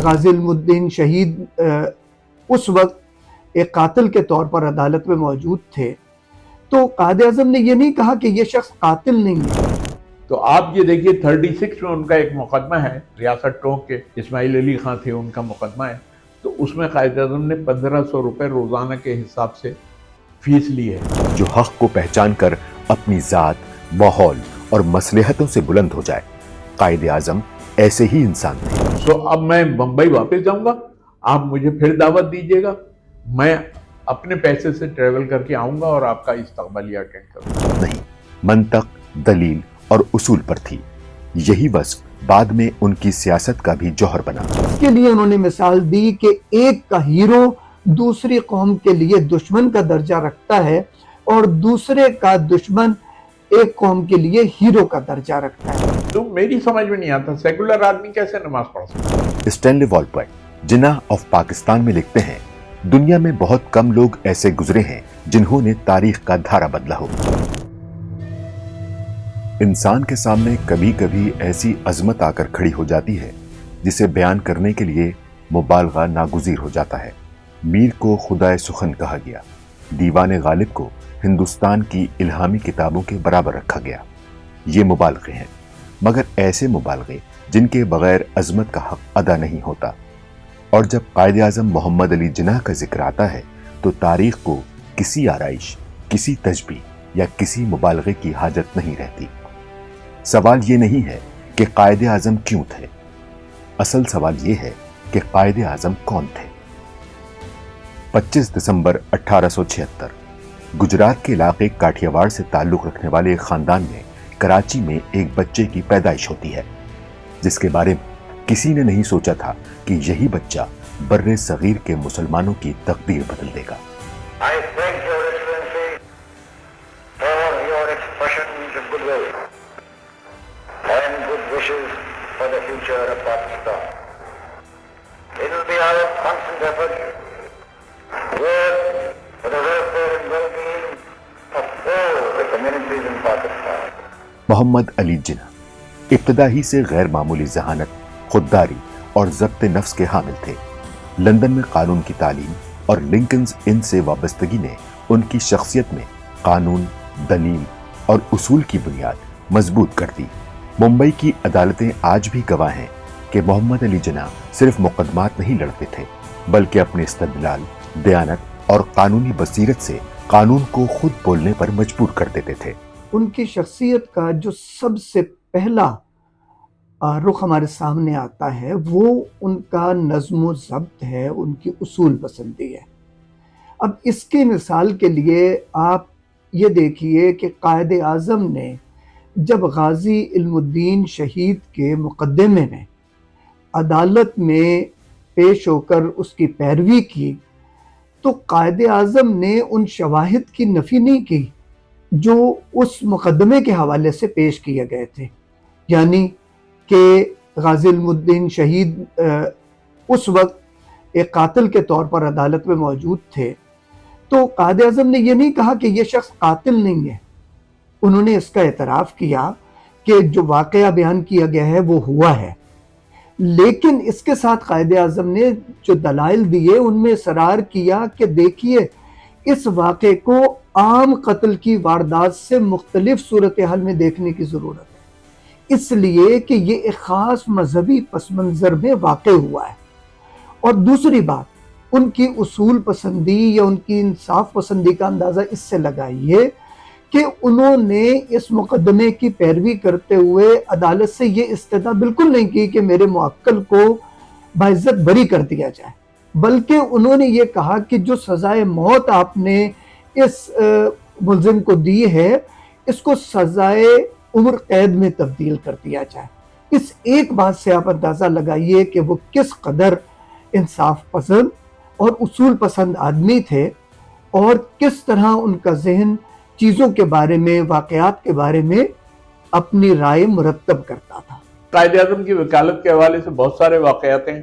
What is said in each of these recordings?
غازی علم الدین شہید اس وقت ایک قاتل کے طور پر عدالت میں موجود تھے، تو قائد اعظم نے یہ نہیں کہا کہ یہ شخص قاتل نہیں ہے۔ تو آپ یہ دیکھیے 36 میں ان کا ایک مقدمہ ہے، ریاست ٹونک کے اسماعیل علی خان تھے، ان کا مقدمہ ہے، تو اس میں قائد اعظم نے 1500 روپے روزانہ کے حساب سے فیس لی ہے۔ جو حق کو پہچان کر اپنی ذات، ماحول اور مصلحتوں سے بلند ہو جائے، قائد اعظم ایسے ہی انسان تھے۔ سو اب میں بمبئی واپس جاؤں گا، آپ مجھے پھر دعوت دیجیے گا، میں اپنے پیسے سے ٹریول کر کے آؤں گا اور آپ کا استقبالیہ اٹینڈ کروں گا۔ نہیں، منطق، دلیل اور اصول پر تھی۔ یہی وصف بعد میں ان کی سیاست کا بھی جوہر بنا۔ اس کے لیے انہوں نے مثال دی کہ ایک کا ہیرو دوسری قوم کے لیے دشمن کا درجہ رکھتا ہے اور دوسرے کا دشمن ایک قوم کے لیے ہیرو کا درجہ رکھتا ہے۔ تو میری سمجھ میں نہیں آتا سیکولر آدمی کیسے نماز پڑھ سکتا ہے۔ اسٹینلی والپوئٹ جناح آف پاکستان میں لکھتے ہیں، دنیا میں بہت کم لوگ ایسے گزرے ہیں جنہوں نے تاریخ کا دھارا بدلا ہو۔ انسان کے سامنے کبھی کبھی ایسی عظمت آ کر کھڑی ہو جاتی ہے جسے بیان کرنے کے لیے مبالغہ ناگزیر ہو جاتا ہے۔ میر کو خدائے سخن کہا گیا، دیوان غالب کو ہندوستان کی الہامی کتابوں کے برابر رکھا گیا۔ یہ مبالغے ہیں، مگر ایسے مبالغے جن کے بغیر عظمت کا حق ادا نہیں ہوتا۔ اور جب قائد اعظم محمد علی جناح کا ذکر آتا ہے تو تاریخ کو کسی آرائش، کسی تشبیہ یا کسی مبالغے کی حاجت نہیں رہتی۔ سوال یہ نہیں ہے کہ قائد اعظم کیوں تھے، اصل سوال یہ ہے کہ قائد اعظم کون تھے۔ 25 دسمبر 1876 گجرات کے علاقے کاٹھیاواڑ سے تعلق رکھنے والے ایک خاندان میں کراچی میں ایک بچے کی پیدائش ہوتی ہے، جس کے بارے میں کسی نے نہیں سوچا تھا کہ یہی بچہ بر صغیر کے مسلمانوں کی تقدیر بدل دے گا۔ I thank your excellency for your expressions of goodwill and good wishes for the future of Pakistan. It will be our constant effort to work for the welfare and well-being of all the communities in Pakistan. محمد علی جناح ابتدا ہی سے غیر معمولی ذہانت، خودداری اور ضبط نفس کے حامل تھے۔ لندن میں قانون کی تعلیم اور لنکنز ان سے وابستگی نے ان کی شخصیت میں قانون، دلیل اور اصول کی بنیاد مضبوط کر دی۔ ممبئی کی عدالتیں آج بھی گواہ ہیں کہ محمد علی جناح صرف مقدمات نہیں لڑتے تھے، بلکہ اپنے استدلال، دیانت اور قانونی بصیرت سے قانون کو خود بولنے پر مجبور کر دیتے تھے۔ ان کی شخصیت کا جو سب سے پہلا رخ ہمارے سامنے آتا ہے وہ ان کا نظم و ضبط ہے، ان کی اصول پسندی ہے۔ اب اس کی مثال کے لیے آپ یہ دیکھیے کہ قائد اعظم نے جب غازی علم الدین شہید کے مقدمے میں عدالت میں پیش ہو کر اس کی پیروی کی تو قائد اعظم نے ان شواہد کی نفی نہیں کی جو اس مقدمے کے حوالے سے پیش کیے گئے تھے، یعنی کہ غازی علم الدین شہید اس وقت ایک قاتل کے طور پر عدالت میں موجود تھے، تو قائد اعظم نے یہ نہیں کہا کہ یہ شخص قاتل نہیں ہے۔ انہوں نے اس کا اعتراف کیا کہ جو واقعہ بیان کیا گیا ہے وہ ہوا ہے، لیکن اس کے ساتھ قائد اعظم نے جو دلائل دیے ان میں اصرار کیا کہ دیکھیے اس واقعے کو عام قتل کی واردات سے مختلف صورتحال میں دیکھنے کی ضرورت ہے، اس لیے کہ یہ ایک خاص مذہبی پس منظر میں واقع ہوا ہے۔ اور دوسری بات، ان کی اصول پسندی یا ان کی انصاف پسندی کا اندازہ اس سے لگائیے کہ انہوں نے اس مقدمے کی پیروی کرتے ہوئے عدالت سے یہ استدعا بالکل نہیں کی کہ میرے موکل کو باعزت بری کر دیا جائے، بلکہ انہوں نے یہ کہا کہ جو سزائے موت آپ نے اس ملزم کو دی ہے اس کو سزائے عمر قید میں تبدیل کر دیا جائے۔ اس ایک بات سے آپ اندازہ لگائیے کہ وہ کس قدر انصاف پسند اور اصول پسند آدمی تھے اور کس طرح ان کا ذہن چیزوں کے بارے میں، واقعات کے بارے میں اپنی رائے مرتب کرتا تھا۔ قائد اعظم کی وکالت کے حوالے سے بہت سارے واقعات ہیں،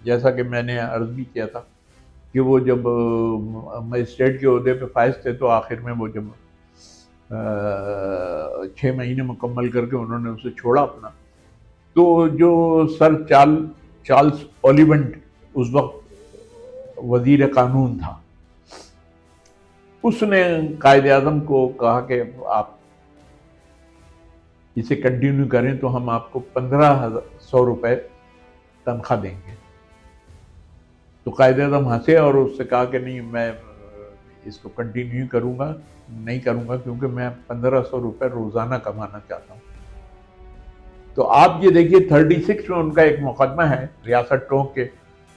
جیسا کہ میں نے عرض بھی کیا تھا کہ وہ جب مجسٹریٹ کے عہدے پہ فائز تھے تو آخر میں وہ جب 6 مہینے مکمل کر کے انہوں نے اسے چھوڑا اپنا، تو جو سر چال چارلس اولیونٹ اس وقت وزیر قانون تھا، اس نے قائد اعظم کو کہا کہ آپ اسے کنٹینیو کریں تو ہم آپ کو 1500 روپے تنخواہ دیں گے۔ تو قائد اعظم ہنسے اور اس سے کہا کہ نہیں، میں اس کو کنٹینیو نہیں کروں گا کیونکہ میں 1500 روپے روزانہ کمانا چاہتا ہوں۔ تو آپ یہ دیکھیے 36 میں ان کا ایک مقدمہ ہے، ریاست ٹونک کے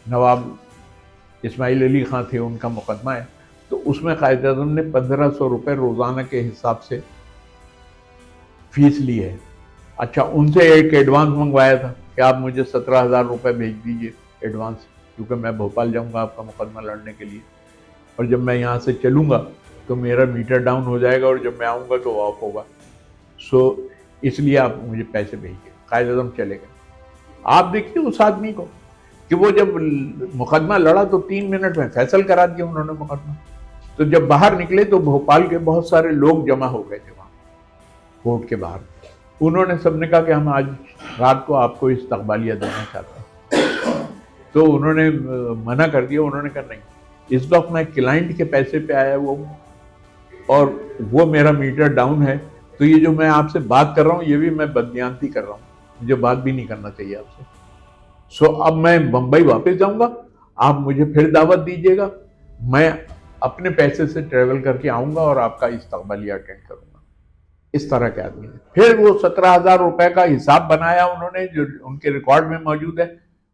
نواب اسماعیل علی خان تھے، ان کا مقدمہ ہے، تو اس میں قائد اعظم نے 1500 روپے روزانہ کے حساب سے فیس لی ہے۔ اچھا، ان سے ایک ایڈوانس منگوایا تھا کہ آپ مجھے 17,000 روپے بھیج دیجئے ایڈوانس، کیونکہ میں بھوپال جاؤں گا آپ کا مقدمہ لڑنے کے لیے، اور جب میں یہاں سے چلوں گا تو میرا میٹر ڈاؤن ہو جائے گا اور جب میں آؤں گا تو آف ہوگا، سو اس لیے آپ مجھے پیسے بھیجیے۔ قائد اعظم چلے گئے۔ آپ دیکھیے اس آدمی کو کہ وہ جب مقدمہ لڑا تو 3 منٹ میں فیصل کرا دیا انہوں نے مقدمہ۔ تو جب باہر نکلے تو بھوپال کے بہت سارے لوگ جمع ہو گئے تھے وہاں کورٹ کے باہر۔ انہوں نے سب نے کہا کہ ہم آج رات کو آپ کو استقبالیہ دینا چاہتے ہیں، تو انہوں نے منع کر دیا۔ انہوں نے کہا نہیں، اس وقت میں کلائنٹ کے پیسے پہ آیا ہوا ہوں اور وہ میرا میٹر ڈاؤن ہے، تو یہ جو میں آپ سے بات کر رہا ہوں یہ بھی میں بددیانتی کر رہا ہوں، مجھے بات بھی نہیں کرنا چاہیے آپ سے۔ سو اب میں بمبئی واپس جاؤں گا، آپ مجھے پھر دعوت دیجیے گا، میں اپنے پیسے سے ٹریول کر کے آؤں گا اور آپ کا استقبالیہ اٹینڈ کروں گا۔ اس طرح کے آدمی ہے۔ پھر وہ 17,000 روپے کا حساب بنایا انہوں نے، جو ان کے ریکارڈ میں موجود ہے،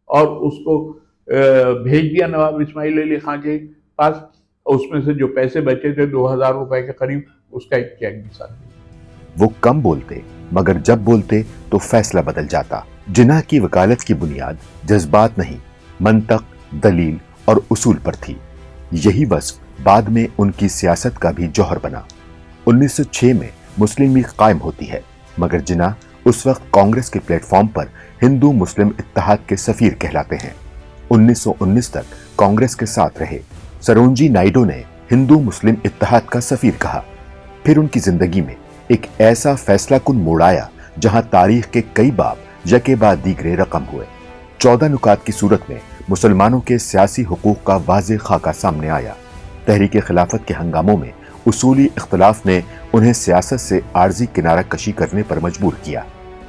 اور اس کو بھیج دیا نواب اسماعیل علی خان کے پاس۔ اس میں سے جو پیسے بچے تھے 2,000 روپے کے قریب، اس کا ایک چیک بھی ساتھ دیا۔ وہ کم بولتے مگر جب بولتے تو فیصلہ بدل جاتا۔ جناح کی وکالت کی بنیاد جذبات نہیں، منطق، دلیل اور اصول پر تھی۔ یہی وصف بعد میں ان کی سیاست کا بھی جوہر بنا۔ 1906 میں مسلم لیگ قائم ہوتی ہے، مگر جناح اس وقت کانگریس کے پلیٹ فارم پر ہندو مسلم اتحاد کے سفیر کہلاتے ہیں۔ 1919 تک کانگریس کے ساتھ رہے۔ سروجنی نائیڈو نے ہندو مسلم اتحاد کا سفیر کہا۔ پھر ان کی زندگی میں ایک ایسا فیصلہ کن موڑ آیا جہاں تاریخ کے کئی باب یکے بعد دیگرے رقم ہوئے۔ 14 نکات کی صورت میں مسلمانوں کے سیاسی حقوق کا واضح خاکہ سامنے آیا۔ تحریک خلافت کے ہنگاموں میں اصولی اختلاف نے انہیں سیاست سے عارضی کنارہ کشی کرنے پر مجبور کیا،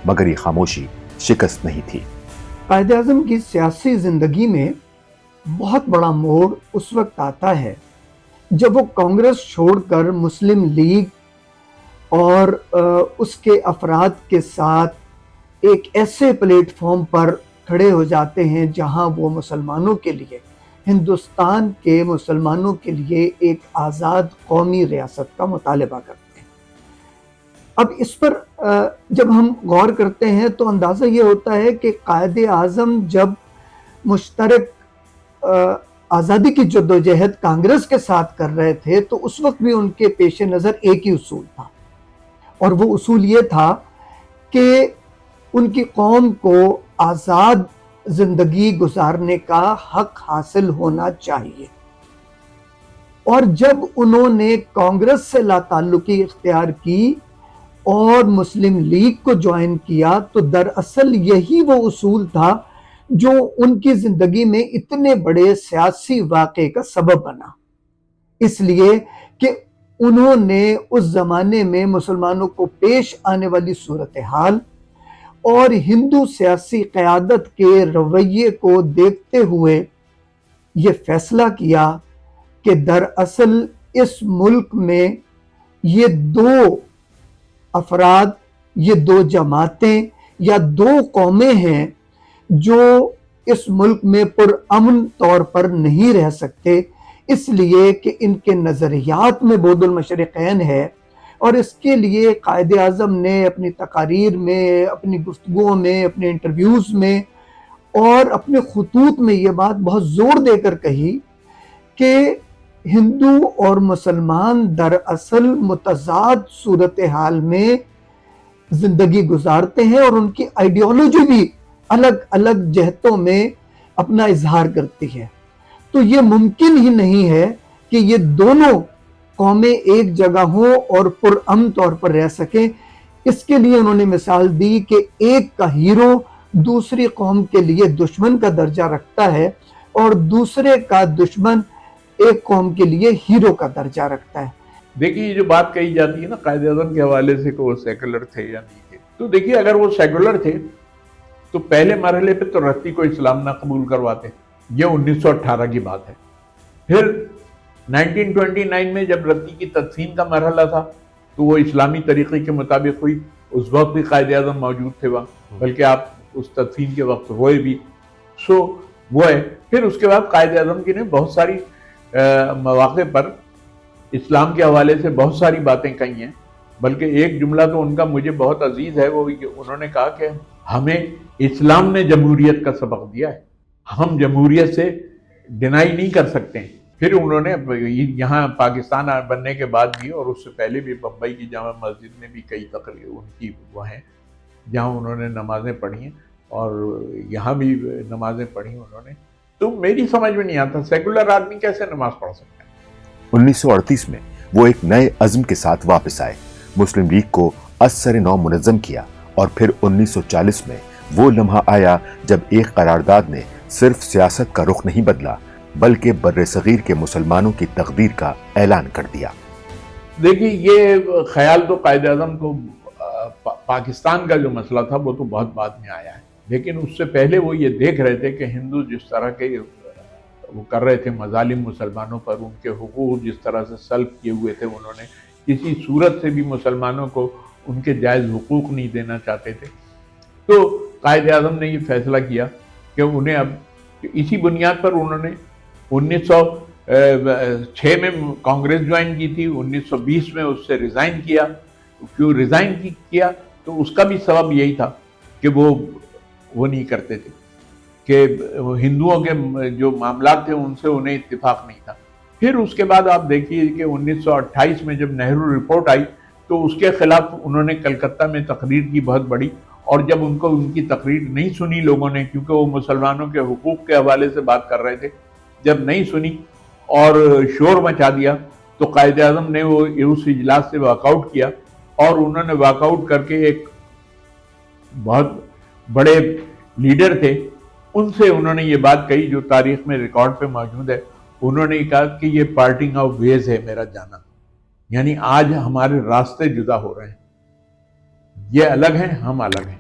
مگر یہ خاموشی شکست نہیں تھی۔ قائد اعظم کی سیاسی زندگی میں بہت بڑا موڑ اس وقت آتا ہے جب وہ کانگریس چھوڑ کر مسلم لیگ اور اس کے افراد کے ساتھ ایک ایسے پلیٹ فارم پر کھڑے ہو جاتے ہیں جہاں وہ مسلمانوں کے لیے، ہندوستان کے مسلمانوں کے لیے ایک آزاد قومی ریاست کا مطالبہ کرتے ہیں۔ اب اس پر جب ہم غور کرتے ہیں تو اندازہ یہ ہوتا ہے کہ قائد اعظم جب مشترک آزادی کی جدوجہد کانگریس کے ساتھ کر رہے تھے تو اس وقت بھی ان کے پیش نظر ایک ہی اصول تھا، اور وہ اصول یہ تھا کہ ان کی قوم کو آزاد زندگی گزارنے کا حق حاصل ہونا چاہیے۔ اور جب انہوں نے کانگریس سے لا تعلقی اختیار کی اور مسلم لیگ کو جوائن کیا تو دراصل یہی وہ اصول تھا جو ان کی زندگی میں اتنے بڑے سیاسی واقعے کا سبب بنا، اس لیے کہ انہوں نے اس زمانے میں مسلمانوں کو پیش آنے والی صورتحال اور ہندو سیاسی قیادت کے رویے کو دیکھتے ہوئے یہ فیصلہ کیا کہ دراصل اس ملک میں یہ دو افراد، یہ دو جماعتیں یا دو قومیں ہیں جو اس ملک میں پرامن طور پر نہیں رہ سکتے، اس لیے کہ ان کے نظریات میں بعد المشرقین ہے۔ اور اس کے لیے قائد اعظم نے اپنی تقاریر میں، اپنی گفتگوؤں میں، اپنے انٹرویوز میں اور اپنے خطوط میں یہ بات بہت زور دے کر کہی کہ ہندو اور مسلمان دراصل متضاد صورتحال میں زندگی گزارتے ہیں اور ان کی آئیڈیالوجی بھی الگ الگ جہتوں میں اپنا اظہار کرتی ہے۔ تو یہ ممکن ہی نہیں ہے کہ یہ دونوں قومیں ایک جگہ ہوں اور پرامن طور پر رہ سکیں۔ اس کے لیے انہوں نے مثال دی کہ ایک کا ہیرو دوسری قوم کے لیے دشمن کا درجہ رکھتا ہے اور دوسرے کا دشمن ایک قوم کے لیے ہیرو کا درجہ رکھتا ہے. دیکھیے یہ جو بات کہی جاتی ہے نا قائد اعظم کے حوالے سے کہ وہ سیکولر تھے یا نہیں تھے، تو دیکھیے اگر وہ سیکولر تھے تو پہلے مرحلے پہ تو رتی کو اسلام نہ قبول کرواتے. یہ 1918 کی بات ہے. پھر 1929 میں جب رتی کی تدفین کا مرحلہ تھا تو وہ اسلامی طریقے کے مطابق ہوئی. اس وقت بھی قائد اعظم موجود تھے وہاں، بلکہ آپ اس تدفین کے وقت ہوئے بھی. وہ ہے. پھر اس کے بعد قائد اعظم کی نے بہت ساری مواقع پر اسلام کے حوالے سے بہت ساری باتیں کہی ہیں، بلکہ ایک جملہ تو ان کا مجھے بہت عزیز ہے. وہ انہوں نے کہا کہ ہمیں اسلام نے جمہوریت کا سبق دیا ہے، ہم جمہوریت سے ڈینائی نہیں کر سکتے ہیں. پھر انہوں نے یہاں پاکستان بننے کے بعد بھی اور اس سے پہلے بھی بمبئی کی جامع مسجد میں بھی کئی تقریر ان کی وہ ہیں جہاں انہوں نے نمازیں پڑھی ہیں، اور یہاں بھی نمازیں پڑھی انہوں نے. تو میری سمجھ میں نہیں آتا سیکولر آدمی کیسے نماز پڑھ سکتا ہے. 1938 میں وہ ایک نئے عزم کے ساتھ واپس آئے، مسلم لیگ کو از سر نو منظم کیا، اور پھر 1940 میں وہ لمحہ آیا جب ایک قرارداد نے صرف سیاست کا رخ نہیں بدلا بلکہ بر صغیر کے مسلمانوں کی تقدیر کا اعلان کر دیا. دیکھیے یہ خیال تو قائد اعظم کو پاکستان کا جو مسئلہ تھا وہ تو بہت بعد میں آیا ہے، لیکن اس سے پہلے وہ یہ دیکھ رہے تھے کہ ہندو جس طرح کے وہ کر رہے تھے مظالم مسلمانوں پر، ان کے حقوق جس طرح سے سلب کیے ہوئے تھے، انہوں نے کسی صورت سے بھی مسلمانوں کو ان کے جائز حقوق نہیں دینا چاہتے تھے. تو قائد اعظم نے یہ فیصلہ کیا کہ انہیں اب اسی بنیاد پر انہوں نے 1906 میں کانگریس جوائن کی تھی، 1920 میں اس سے ریزائن کیا. کیوں ریزائن کیا تو اس کا بھی سبب یہی تھا کہ وہ نہیں کرتے تھے کہ ہندوؤں کے جو معاملات تھے ان سے انہیں اتفاق نہیں تھا. پھر اس کے بعد آپ دیکھیے کہ 1928 میں جب نہرو رپورٹ آئی تو اس کے خلاف انہوں نے کلکتہ میں تقریر کی بہت بڑی، اور جب ان کو ان کی تقریر نہیں سنی لوگوں نے، کیونکہ وہ مسلمانوں کے حقوق کے حوالے سے بات کر رہے تھے، جب نہیں سنی اور شور مچا دیا تو قائد اعظم نے وہ اس اجلاس سے واک آؤٹ کیا، اور انہوں نے واک آؤٹ کر کے ایک بہت بڑے لیڈر تھے ان سے انہوں نے یہ بات کہی جو تاریخ میں ریکارڈ پہ موجود ہے. انہوں نے کہا کہ یہ پارٹنگ آف ویز ہے میرا جانا، یعنی آج ہمارے راستے جدا ہو رہے ہیں، یہ الگ ہیں ہم الگ ہیں.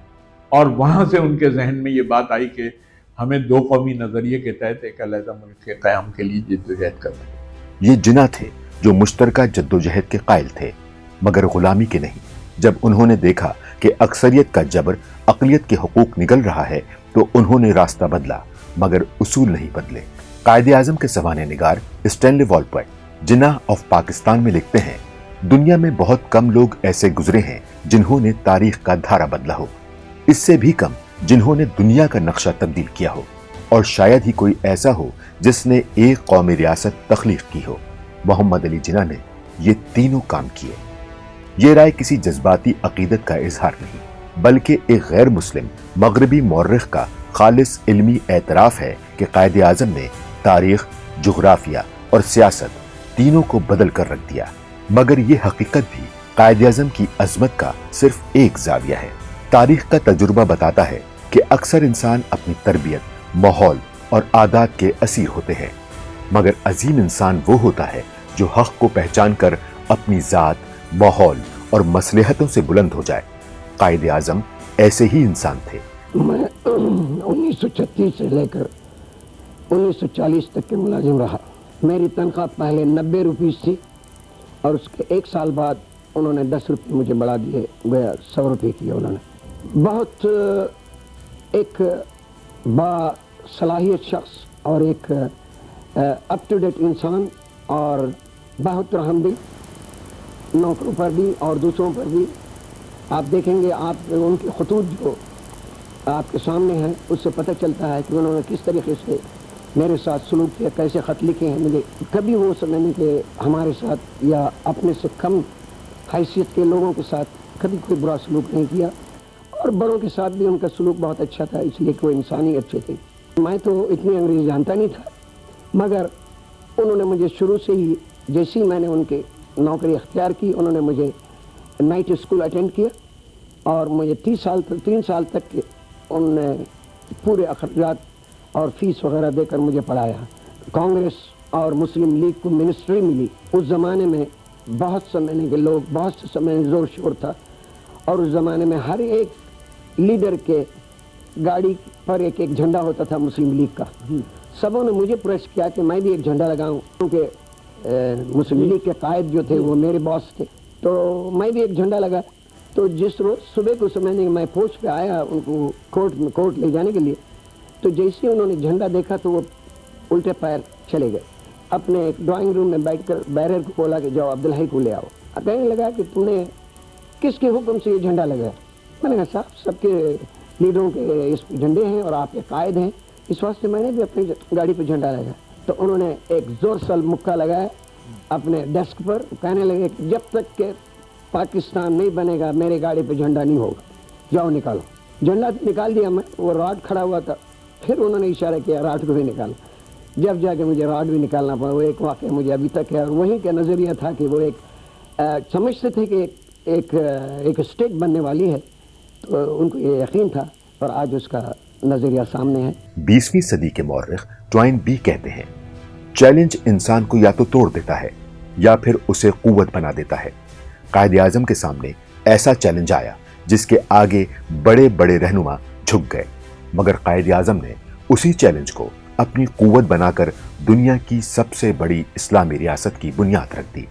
اور وہاں سے ان کے ذہن میں یہ بات آئی کہ ہمیں دو قومی نظریے کے تحت ایک علیحدہ ملک کے قیام کے لیے جدوجہد کرنا. یہ جنا تھے جو مشترکہ جدوجہد کے قائل تھے مگر غلامی کے نہیں. جب انہوں نے دیکھا کہ اکثریت کا جبر اقلیت کے حقوق نگل رہا ہے تو انہوں نے راستہ بدلا مگر اصول نہیں بدلے. قائد اعظم کے سوانح نگار اسٹینلی والپٹ جنا آف پاکستان میں لکھتے ہیں، دنیا میں بہت کم لوگ ایسے گزرے ہیں جنہوں نے تاریخ کا دھارا بدلا ہو، اس سے بھی کم جنہوں نے دنیا کا نقشہ تبدیل کیا ہو، اور شاید ہی کوئی ایسا ہو جس نے ایک قومی ریاست تخلیق کی ہو. محمد علی جناح نے یہ تینوں کام کیے. یہ رائے کسی جذباتی عقیدت کا اظہار نہیں بلکہ ایک غیر مسلم مغربی مورخ کا خالص علمی اعتراف ہے کہ قائد اعظم نے تاریخ، جغرافیہ اور سیاست تینوں کو بدل کر رکھ دیا. مگر یہ حقیقت بھی قائد اعظم کی عظمت کا صرف ایک زاویہ ہے. تاریخ کا تجربہ بتاتا ہے کہ اکثر انسان اپنی تربیت، ماحول اور عادات کے اسیر ہوتے ہیں، مگر عظیم انسان وہ ہوتا ہے جو حق کو پہچان کر اپنی ذات، ماحول اور مصلحتوں سے بلند ہو جائے. قائد اعظم ایسے ہی انسان تھے. میں 1936 سے لے کر 1940 تک کے ملازم رہا. میری تنخواہ پہلے 90 روپیز تھی اور اس کے ایک سال بعد انہوں نے 10 روپے مجھے بڑھا دیے، گویا 100 روپے کیا انہوں نے. بہت ایک با صلاحیت شخص اور ایک اپ ٹو ڈیٹ انسان اور بہت رحم دل، نوکروں پر بھی اور دوسروں پر بھی. آپ دیکھیں گے، آپ ان کے خطوط جو آپ کے سامنے ہیں اس سے پتہ چلتا ہے کہ انہوں نے کس طریقے سے میرے ساتھ سلوک کیا، کیسے خط لکھے ہیں مجھے. کبھی وہ سمجھنے کہ ہمارے ساتھ یا اپنے سے کم حیثیت کے لوگوں کے ساتھ کبھی کوئی برا سلوک نہیں کیا، اور بڑوں کے ساتھ بھی ان کا سلوک بہت اچھا تھا، اس لیے کہ وہ انسانی اچھے تھے. میں تو اتنی انگریزی جانتا نہیں تھا، مگر انہوں نے مجھے شروع سے ہی جیسے ہی میں نے ان کے نوکری اختیار کی انہوں نے مجھے نائٹ اسکول اٹینڈ کیا اور مجھے 3 سال تک ان نے پورے اخراجات اور فیس وغیرہ دے کر مجھے پڑھایا. کانگریس اور مسلم لیگ کو منسٹری ملی. اس زمانے میں بہت سمجھنے کے لوگ، بہت سے سمجھنے زور شور تھا، اور اس زمانے میں ہر ایک لیڈر کے گاڑی پر ایک ایک جھنڈا ہوتا تھا مسلم لیگ کا. سبوں نے مجھے پریس کیا کہ میں بھی ایک جھنڈا لگاؤں، کیونکہ مسلم لیگ کے قائد جو تھے وہ میرے باس تھے. تو میں بھی ایک جھنڈا لگا. تو جس روز صبح کو سمجھنے میں فوج پہ آیا ان کو کورٹ لے جانے کے لیے، تو جیسے انہوں نے جھنڈا دیکھا تو وہ الٹے پیر چلے گئے. اپنے ایک ڈرائنگ روم میں بیٹھ کر بیرر کو بولا کہ جاؤ عبدالحی کو لے آؤ. کہنے لگا کہ تم نے کس کے حکم سے یہ جھنڈا لگایا؟ میں نے کہا صاحب سب کے لیڈروں کے اس جھنڈے ہیں اور آپ کے قائد ہیں، اس واسطے میں نے بھی اپنی گاڑی پہ جھنڈا لگایا. تو انہوں نے ایک زور سل مکہ لگایا اپنے ڈیسک پر. کہنے لگے کہ جب تک کہ پاکستان نہیں بنے گا میرے گاڑی پہ جھنڈا نہیں ہوگا، جاؤ نکالو. جھنڈا نکال دیا میں، وہ راڈ کھڑا ہوا تھا. پھر انہوں نے اشارہ کیا راڈ کو بھی نکالا. جب جا کے مجھے راڈ بھی نکالنا پڑا. وہ ایک واقعہ مجھے ابھی تک ہے، اور وہیں کا نظریہ تھا کہ وہ ایک سمجھتے تھے کہ ایک اسٹیٹ بننے والی ہے، تو ان کو یہ یقین تھا، اور آج اس کا نظریہ سامنے ہے. 20ویں صدی کے مورخ ٹوائن بی کہتے ہیں، چیلنج انسان کو یا تو توڑ دیتا ہے یا پھر اسے قوت بنا دیتا ہے. قائد اعظم کے سامنے ایسا چیلنج آیا جس کے آگے بڑے بڑے رہنما جھک گئے، مگر قائد اعظم نے اسی چیلنج کو اپنی قوت بنا کر دنیا کی سب سے بڑی اسلامی ریاست کی بنیاد رکھ دی.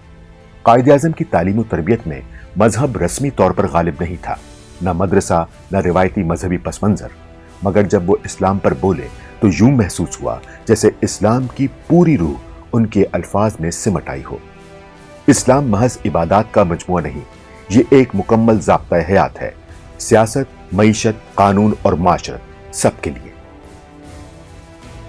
قائد اعظم کی تعلیم و تربیت میں مذہب رسمی طور پر غالب نہیں تھا، نہ مدرسہ نہ روایتی مذہبی پس منظر، مگر جب وہ اسلام پر بولے تو یوں محسوس ہوا جیسے اسلام کی پوری روح ان کے الفاظ میں سمٹ آئی ہو. اسلام محض عبادات کا مجموعہ نہیں، یہ ایک مکمل ضابطہ حیات ہے، سیاست، معیشت، قانون اور معاشرت سب کے لیے.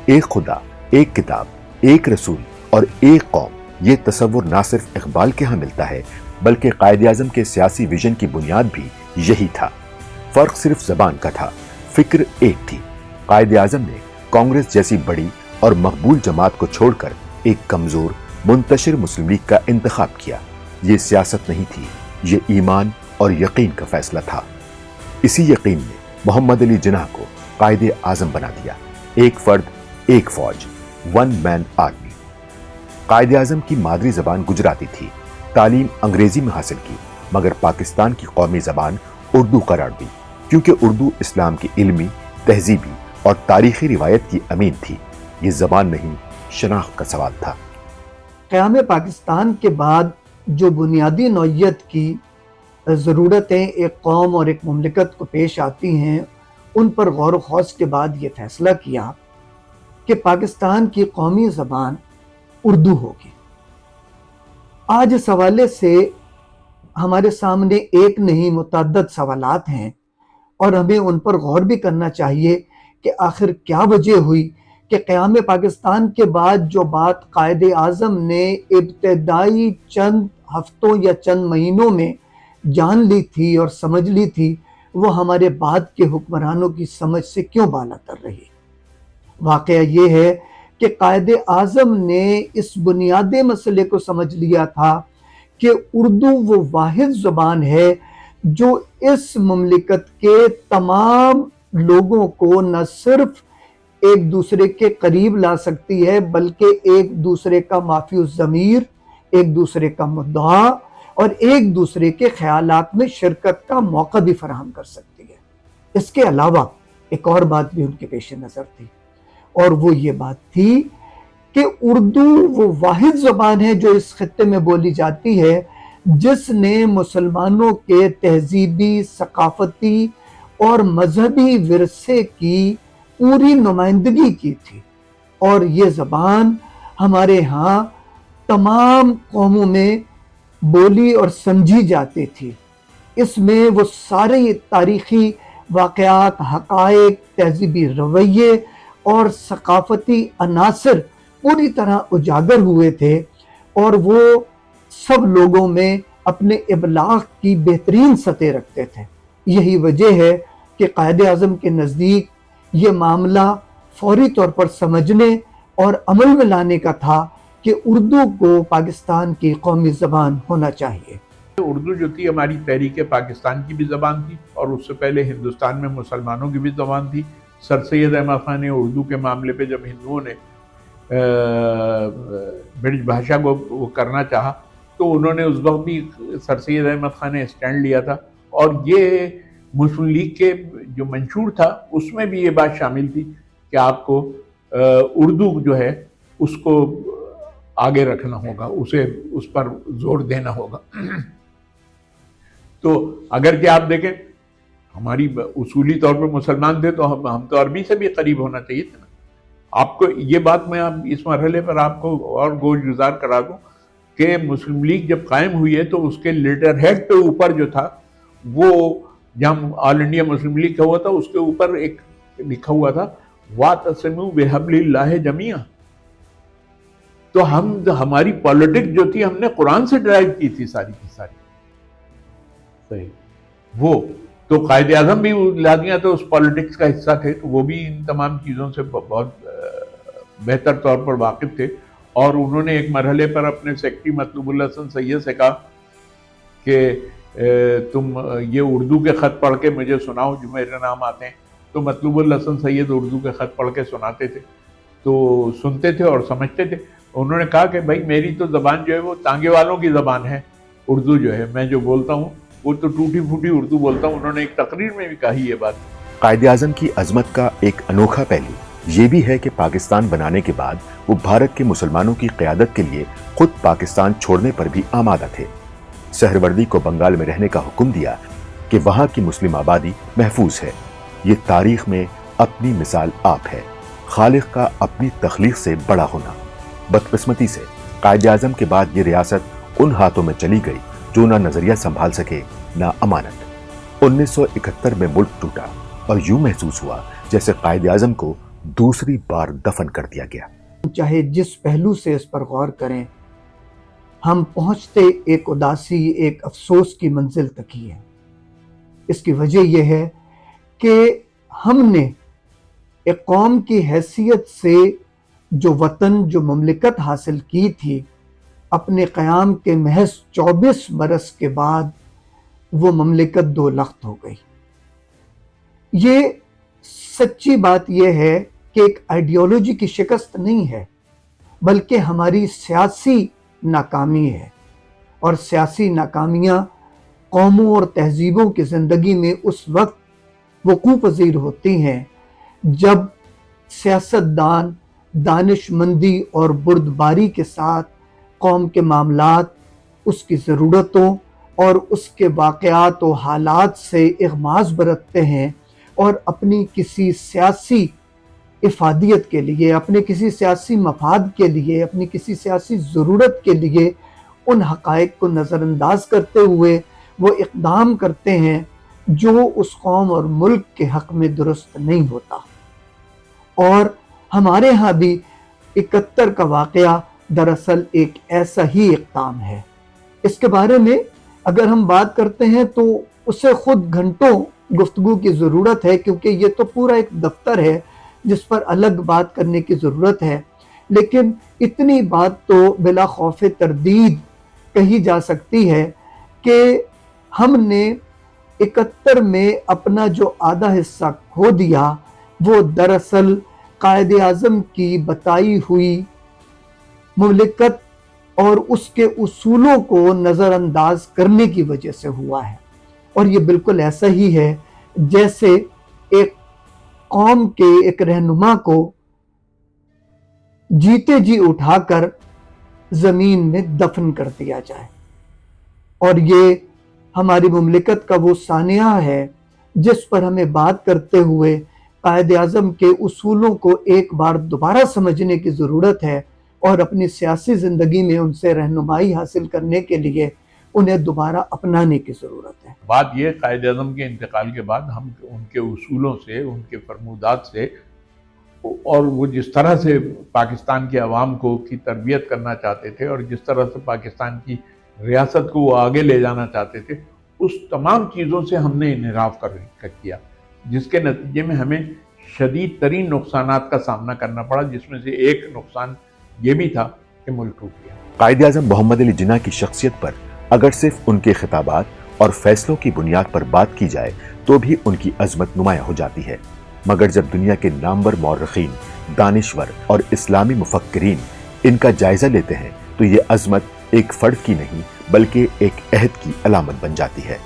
ایک خدا، ایک کتاب، ایک رسول اور ایک قوم، یہ تصور نہ صرف اقبال کے ہاں ملتا ہے بلکہ قائد اعظم کے سیاسی ویژن کی بنیاد بھی یہی تھا. فرق صرف زبان کا تھا، فکر ایک تھی. قائد اعظم نے کانگریس جیسی بڑی اور مقبول جماعت کو چھوڑ کر ایک کمزور منتشر مسلم لیگ کا انتخاب کیا. یہ سیاست نہیں تھی، یہ ایمان اور یقین کا فیصلہ تھا. اسی یقین نے محمد علی جناح کو قائد اعظم بنا دیا. ایک فرد، ایک فوج، one man army. Quaid Azam کی مادری زبان گجراتی تھی، تعلیم انگریزی میں حاصل کی، مگر پاکستان کی قومی زبان اردو قرار دی، کیونکہ اردو اسلام کی علمی، تہذیبی اور تاریخی روایت کی امین تھی. یہ زبان نہیں، شناخت کا سوال تھا. قیام پاکستان کے بعد جو بنیادی نوعیت کی ضرورتیں ایک قوم اور ایک مملکت کو پیش آتی ہیں، ان پر غور و خوض کے بعد یہ فیصلہ کیا کہ پاکستان کی قومی زبان اردو ہوگی. آج اس حوالے سے ہمارے سامنے ایک نہیں متعدد سوالات ہیں، اور ہمیں ان پر غور بھی کرنا چاہیے کہ آخر کیا وجہ ہوئی کہ قیام پاکستان کے بعد جو بات قائد اعظم نے ابتدائی چند ہفتوں یا چند مہینوں میں جان لی تھی اور سمجھ لی تھی، وہ ہمارے بعد کے حکمرانوں کی سمجھ سے کیوں بالا تر رہی. واقعہ یہ ہے کہ قائد اعظم نے اس بنیادی مسئلے کو سمجھ لیا تھا کہ اردو وہ واحد زبان ہے جو اس مملکت کے تمام لوگوں کو نہ صرف ایک دوسرے کے قریب لا سکتی ہے بلکہ ایک دوسرے کا مافی الضمیر، ایک دوسرے کا مدعا اور ایک دوسرے کے خیالات میں شرکت کا موقع بھی فراہم کر سکتی ہے. اس کے علاوہ ایک اور بات بھی ان کے پیش نظر تھی، اور وہ یہ بات تھی کہ اردو وہ واحد زبان ہے جو اس خطے میں بولی جاتی ہے جس نے مسلمانوں کے تہذیبی، ثقافتی اور مذہبی ورثے کی پوری نمائندگی کی تھی. اور یہ زبان ہمارے ہاں تمام قوموں میں بولی اور سمجھی جاتی تھی. اس میں وہ سارے تاریخی واقعات، حقائق، تہذیبی رویے اور ثقافتی عناصر پوری طرح اجاگر ہوئے تھے، اور وہ سب لوگوں میں اپنے ابلاغ کی بہترین سطح رکھتے تھے. یہی وجہ ہے کہ قائد اعظم کے نزدیک یہ معاملہ فوری طور پر سمجھنے اور عمل میں لانے کا تھا کہ اردو کو پاکستان کی قومی زبان ہونا چاہیے. اردو جو تھی ہماری تحریک پاکستان کی بھی زبان تھی، اور اس سے پہلے ہندوستان میں مسلمانوں کی بھی زبان تھی۔ سر سید احمد خان نے اردو کے معاملے پہ جب ہندوؤں نے برج بھاشا کو وہ کرنا چاہا تو انہوں نے اس وقت بھی سر سید احمد خان نے اسٹینڈ لیا تھا، اور یہ مسلم لیگ کے جو منشور تھا اس میں بھی یہ بات شامل تھی کہ آپ کو اردو جو ہے اس کو آگے رکھنا ہوگا، اسے اس پر زور دینا ہوگا۔ تو اگر کہ آپ دیکھیں ہماری اصولی طور پر مسلمان تھے تو ہم تو عربی سے بھی قریب ہونا چاہیے تھا نا۔ آپ کو یہ بات میں اس مرحلے پر آپ کو اور گوش گزار کرا دوں کہ مسلم لیگ جب قائم ہوئی ہے تو اس کے لیٹر ہیڈ پہ اوپر جو تھا وہ جہاں آل انڈیا مسلم لیگ کا ہوا تھا اس کے اوپر ایک لکھا ہوا تھا وَاعْتَصِمُوا بِحَبْلِ اللَّهِ جَمِيعًا۔ تو ہماری پالیٹکس جو تھی ہم نے قرآن سے ڈرائیو کی تھی ساری کی ساری، صحیح وہ تو قائد اعظم بھی لادیاں تو اس پالیٹکس کا حصہ تھے، تو وہ بھی ان تمام چیزوں سے بہت بہتر طور پر واقف تھے، اور انہوں نے ایک مرحلے پر اپنے سیکرٹری مطلوب اللہ حسن سید سے کہا کہ تم یہ اردو کے خط پڑھ کے مجھے سناؤ جو میرے نام آتے ہیں، تو مطلوب اللہ حسن سید اردو کے خط پڑھ کے سناتے تھے، تو سنتے تھے اور سمجھتے تھے۔ انہوں نے کہا کہ بھائی میری تو زبان جو ہے وہ تانگے والوں کی زبان ہے، اردو جو ہے میں جو بولتا ہوں وہ تو ٹوٹی پھوٹی اردو بولتا ہوں۔ انہوں نے ایک تقریر میں بھی کہی یہ بات۔ قائد اعظم کی عظمت کا ایک انوکھا پہلو یہ بھی ہے کہ پاکستان بنانے کے بعد وہ بھارت کے مسلمانوں کی قیادت کے لیے خود پاکستان چھوڑنے پر بھی آمادہ تھے۔ سہروردی کو بنگال میں رہنے کا حکم دیا کہ وہاں کی مسلم آبادی محفوظ ہے۔ یہ تاریخ میں اپنی مثال آپ ہے، خالق کا اپنی تخلیق سے بڑا ہونا۔ بدقسمتی سے قائد اعظم کے بعد یہ ریاست ان ہاتھوں میں چلی گئی جو نہ نظریہ سنبھال سکے نہ امانت۔ 1971 میں ملک ٹوٹا اور یوں محسوس ہوا جیسے قائد اعظم کو دوسری بار دفن کر دیا گیا۔ چاہے جس پہلو سے اس پر غور کریں، ہم پہنچتے ایک اداسی، ایک افسوس کی منزل تک ہی ہے۔ اس کی وجہ یہ ہے کہ ہم نے ایک قوم کی حیثیت سے جو وطن، جو مملکت حاصل کی تھی، اپنے قیام کے محض 24 برس کے بعد وہ مملکت دو لخت ہو گئی۔ یہ سچی بات یہ ہے کہ ایک آئیڈیالوجی کی شکست نہیں ہے، بلکہ ہماری سیاسی ناکامی ہے، اور سیاسی ناکامیاں قوموں اور تہذیبوں کی زندگی میں اس وقت وقوع پذیر ہوتی ہیں جب سیاستدان دانش مندی اور بردباری کے ساتھ قوم کے معاملات، اس کی ضرورتوں اور اس کے واقعات و حالات سے اغماض برتتے ہیں، اور اپنی کسی سیاسی افادیت کے لیے، اپنے کسی سیاسی مفاد کے لیے، اپنی کسی سیاسی ضرورت کے لیے ان حقائق کو نظر انداز کرتے ہوئے وہ اقدام کرتے ہیں جو اس قوم اور ملک کے حق میں درست نہیں ہوتا۔ اور ہمارے ہاں بھی 71 کا واقعہ دراصل ایک ایسا ہی اقدام ہے۔ اس کے بارے میں اگر ہم بات کرتے ہیں تو اسے خود گھنٹوں گفتگو کی ضرورت ہے، کیونکہ یہ تو پورا ایک دفتر ہے جس پر الگ بات کرنے کی ضرورت ہے، لیکن اتنی بات تو بلا خوف تردید کہی جا سکتی ہے کہ ہم نے 71 میں اپنا جو آدھا حصہ کھو دیا وہ دراصل قائد اعظم کی بتائی ہوئی مملکت اور اس کے اصولوں کو نظر انداز کرنے کی وجہ سے ہوا ہے۔ اور یہ بالکل ایسا ہی ہے جیسے ایک قوم کے ایک رہنما کو جیتے جی اٹھا کر زمین میں دفن کر دیا جائے۔ اور یہ ہماری مملکت کا وہ سانحہ ہے جس پر ہمیں بات کرتے ہوئے قائد اعظم کے اصولوں کو ایک بار دوبارہ سمجھنے کی ضرورت ہے، اور اپنی سیاسی زندگی میں ان سے رہنمائی حاصل کرنے کے لیے انہیں دوبارہ اپنانے کی ضرورت ہے۔ بات یہ قائد اعظم کے انتقال کے بعد ہم ان کے اصولوں سے، ان کے فرمودات سے، اور وہ جس طرح سے پاکستان کے عوام کو کی تربیت کرنا چاہتے تھے اور جس طرح سے پاکستان کی ریاست کو وہ آگے لے جانا چاہتے تھے، اس تمام چیزوں سے ہم نے انحراف کیا، جس کے نتیجے میں ہمیں شدید ترین نقصانات کا سامنا کرنا پڑا، جس میں سے ایک نقصان یہ بھی تھا کہ ملک ٹوٹ گیا۔ قائد اعظم محمد علی جناح کی شخصیت پر اگر صرف ان کے خطابات اور فیصلوں کی بنیاد پر بات کی جائے تو بھی ان کی عظمت نمایاں ہو جاتی ہے، مگر جب دنیا کے نامور مورخین، دانشور اور اسلامی مفکرین ان کا جائزہ لیتے ہیں تو یہ عظمت ایک فرد کی نہیں بلکہ ایک عہد کی علامت بن جاتی ہے۔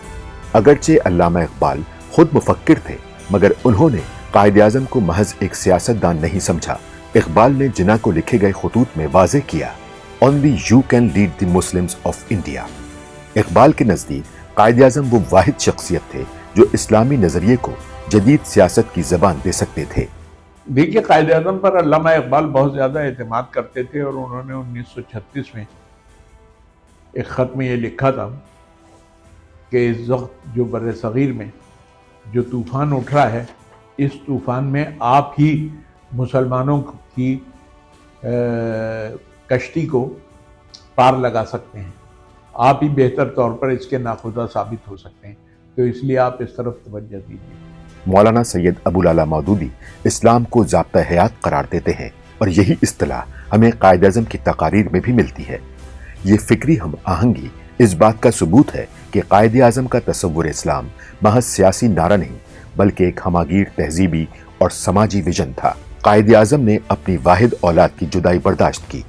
اگرچہ علامہ اقبال خود مفکر تھے، مگر انہوں نے قائد اعظم کو محض ایک سیاستدان نہیں سمجھا۔ اقبال نے جناح کو لکھے گئے خطوط میں واضح کیا، "Only you can lead the Muslims of India"۔ Iqbal کے نزدیک قائد اعظم وہ واحد شخصیت تھے جو اسلامی نظریے کو جدید سیاست کی زبان دے سکتے تھے۔ دیکھیے، قائد اعظم پر علامہ اقبال بہت زیادہ اعتماد کرتے تھے، اور انہوں نے 1936 میں ایک خط میں یہ لکھا تھا کہ اس وقت جو بر صغیر میں جو طوفان اٹھ رہا ہے، اس طوفان میں آپ ہی مسلمانوں کی کشتی کو پار لگا سکتے ہیں، آپ ہی بہتر طور پر اس کے ناخدا ثابت ہو سکتے ہیں، تو اس لیے آپ اس طرف توجہ دیجیے۔ مولانا سید ابو العلا مودودی اسلام کو ضابطہ حیات قرار دیتے ہیں، اور یہی اصطلاح ہمیں قائد اعظم کی تقاریر میں بھی ملتی ہے۔ یہ فکری ہم آہنگی اس بات کا ثبوت ہے کہ قائد اعظم کا تصور اسلام محض سیاسی نعرہ نہیں بلکہ ایک ہماگیر تہذیبی اور سماجی ویژن تھا۔ قائد اعظم نے اپنی واحد اولاد کی جدائی برداشت کی،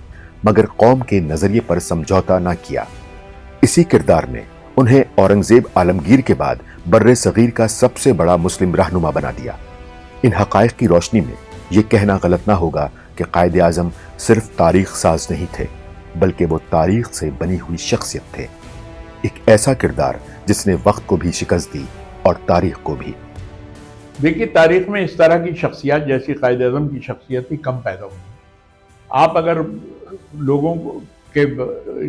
مگر قوم کے نظریے پر سمجھوتا نہ کیا۔ اسی کردار نے انہیں اورنگزیب عالمگیر کے بعد بر صغیر کا سب سے بڑا مسلم رہنما بنا دیا۔ ان حقائق کی روشنی میں یہ کہنا غلط نہ ہوگا کہ قائد اعظم صرف تاریخ ساز نہیں تھے بلکہ وہ تاریخ سے بنی ہوئی شخصیت تھے، ایک ایسا کردار جس نے وقت کو بھی شکست دی اور تاریخ کو بھی۔ دیکھیے، تاریخ میں اس طرح کی شخصیات جیسی قائد اعظم کی شخصیت ہی کم پیدا ہوئی۔ آپ اگر لوگوں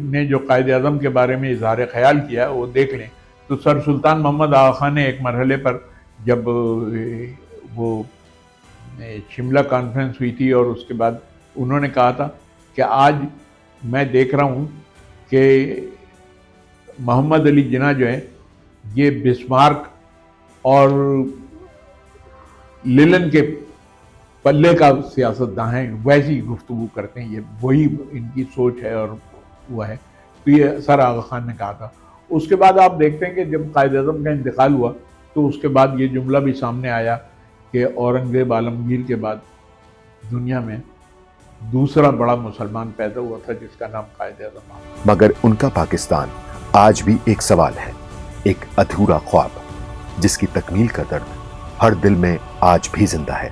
نے جو قائد اعظم کے بارے میں اظہار خیال کیا وہ دیکھ لیں تو سر سلطان محمد آغا خان نے ایک مرحلے پر جب وہ شملہ کانفرنس ہوئی تھی اور اس کے بعد انہوں نے کہا تھا کہ آج میں دیکھ رہا ہوں کہ محمد علی جناح جو ہے یہ بسمارک اور لینن کے پلے کا سیاستداں ہیں، ویسی گفتگو کرتے ہیں، یہ وہی ان کی سوچ ہے اور وہ ہے۔ تو یہ سر آغا خان نے کہا تھا۔ اس کے بعد آپ دیکھتے ہیں کہ جب قائد اعظم کا انتقال ہوا تو اس کے بعد یہ جملہ بھی سامنے آیا کہ اورنگزیب عالمگیر کے بعد دنیا میں دوسرا بڑا مسلمان پیدا ہوا تھا جس کا نام قائد اعظم تھا۔ مگر ان کا پاکستان آج بھی ایک سوال ہے، ایک ادھورا خواب جس کی تکمیل کا درد ہر دل میں آج بھی زندہ ہے۔